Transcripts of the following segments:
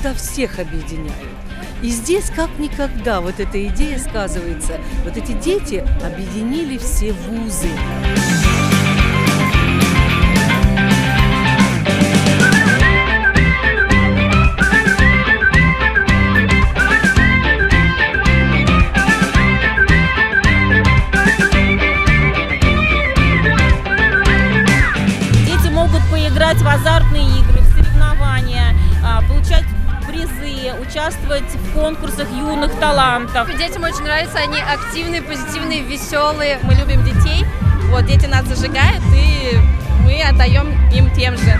когда всех объединяют. И здесь как никогда вот эта идея сказывается. Вот эти дети объединили все вузы. Дети могут поиграть в азартные игры, в соревнования, получать призы, участвовать в конкурсах юных талантов. Детям очень нравится, они активные, позитивные, веселые. Мы любим детей. Вот, дети нас зажигают, и мы отдаем им тем же.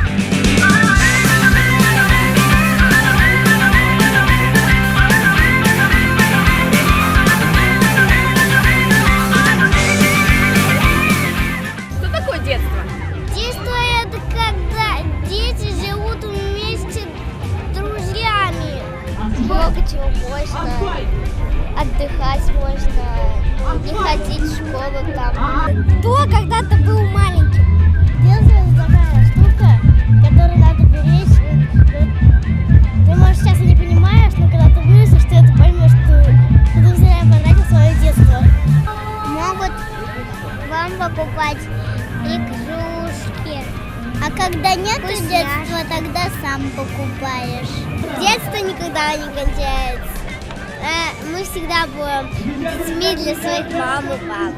Что такое детство? Детство – это когда дети живут вместе с друзьями. Много чего можно, отдыхать можно, не ходить в школу там. То, когда ты был маленьким. Детство – это такая штука, которую надо беречь. Ты, может, сейчас не понимаешь, но когда ты вырастешь, ты это поймешь, что ты зря потратил свое детство. Могут вам покупать игрушки. А когда нет детства, тогда сам покупаешь. Детство никогда не кончается. Мы всегда будем детьми для своих мам и пап.